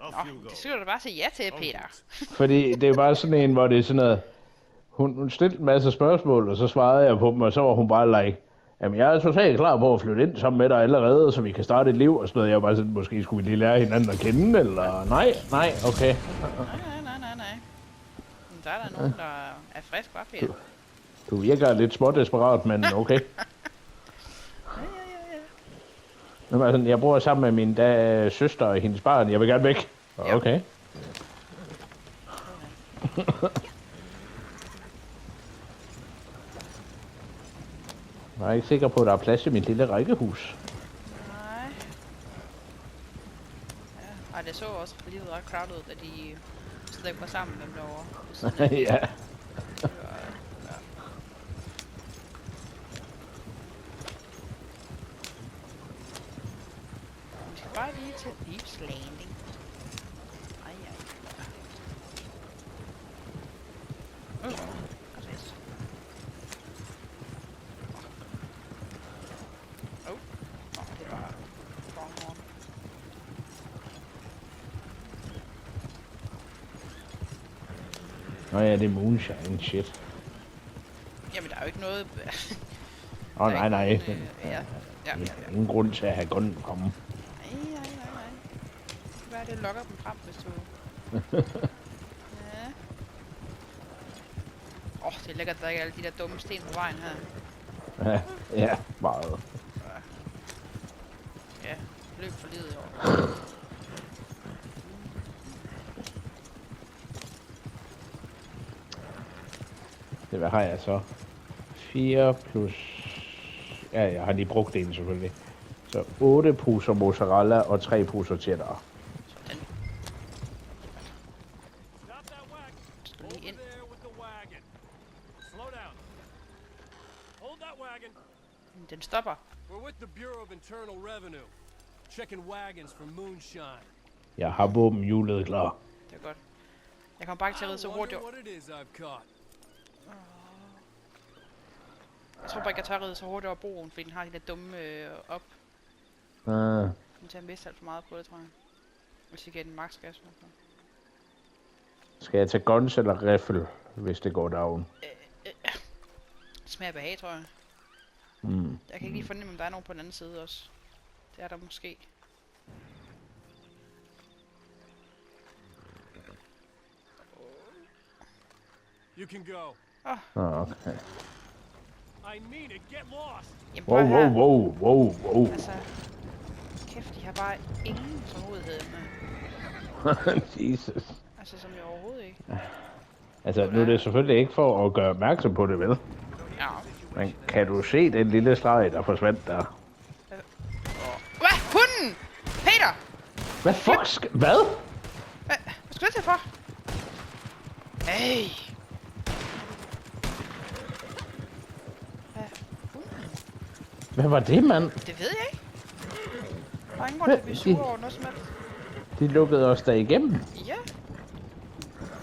Nå, det skal du da bare sige ja til, Peter. Fordi det er bare sådan en, hvor det er sådan noget... Hun stillede en masse spørgsmål, og så svarede jeg på dem, og så var hun bare like... Jamen, jeg er totalt klar på at flytte ind sammen med dig allerede, så vi kan starte et liv og sådan noget. Jeg var bare sådan, måske skulle vi lige lære hinanden at kende, eller... Nej, okay. Nej. Men der er der nogen, der er frisk, hva' Peter? Du virker lidt smådesperat, men okay. Ja. Jeg bor sammen med min søster og hendes barn. Jeg vil gerne væk. Okay. Jeg er ikke sikker på, at der er plads i mit lille rækkehus. Nej. Ja, og det så også lige ret crowded, da de slet ikke var sammen dem derovre. Ja. Vi skal bare lige til Thieves Landing. Ej. Det var Pronghorn. Nå ja, det er moonshine shit. Jamen, der er jo ikke noget... Nej. Ja. Ingen grund til at have gunnen komme. Nej. Hvad er det, lokker dem frem, hvis du... Ja. Det er lækkert, at der ikke er alle de der dumme sten på vejen her. Ja, meget. Ja, løb for livet i år. Hvad har jeg så? 4 plus... Ja, jeg har lige brugt en selvfølgelig. Så 8 poser mozzarella og 3 poser cheddar. Sådan. Skal lige ind. Den stopper. We're with the Bureau of Internal Revenue. Checking wagons for moonshine. Jeg har våbenhjulet klar. Det er godt. Jeg kommer bare ikke til at ride så hurtigt. Jeg tror bare ikke, jeg tør ride så hurtigt over broen, fordi den har de der dumme op. Den tager miste alt for meget på det, tror jeg. Hvis jeg giver den max gas. Skal jeg tage guns eller riffel, hvis det går down? Smager behag, tror jeg. Jeg kan ikke lige fornemme, om der er nogen på den anden side også. Det er der måske. You can go. Okay. I mean it, get lost. Jamen, prøv her. Wow. Altså, kæft, de har bare ingen tålmodighed med. Jesus. Altså, som jeg overhovedet ikke. Altså, nu er det selvfølgelig ikke for at gøre opmærksom på det, vel? Ja. Men kan du se den lille streg, der forsvandt der? Hvad? Hunden! Peter! Hvad fuck? Hvad? Hvad skal du til for? Hey! Hvad var det, mand? Det ved jeg ikke. Der er ingen grund til at blive sur over noget som helst. De lukkede os der igennem. Ja.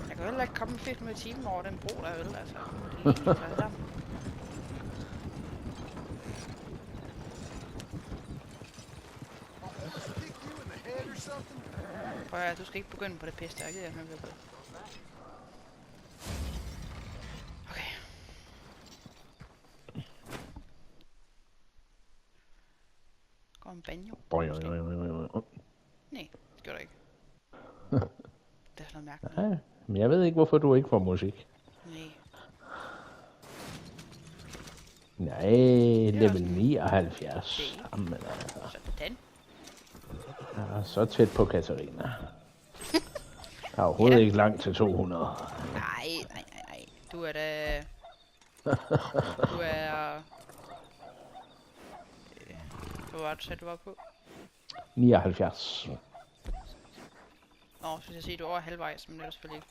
Jeg kan heller ikke komme fedt med timen over den bro, der er vel, altså. Det er lige sammen. Prøv at du skal ikke begynde på det pisse, der er ikke det, jeg med på. Okay. Går en banjo? Nej, det gør der ikke. Det er sådan noget mærkeligt. Ja, men jeg ved ikke, hvorfor du ikke får musik. Nej. Nej, level 79. Jamen, altså. Sådan. Jeg er så tæt på Katarina. Der er overhovedet ikke langt til 200. Nej. Du er da... Du er... Hvad var det, du sagde, du var på? 79. Nå, så vil jeg sige, du er over halvvejs, men det er du selvfølgelig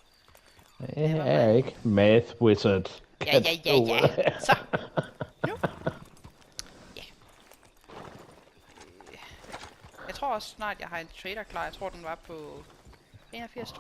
ikke. Jeg er ikke math wizard. Ja. Så. Nu. Ja. Jeg tror også snart, jeg har en trader klar. Jeg tror, den var på 81, 82.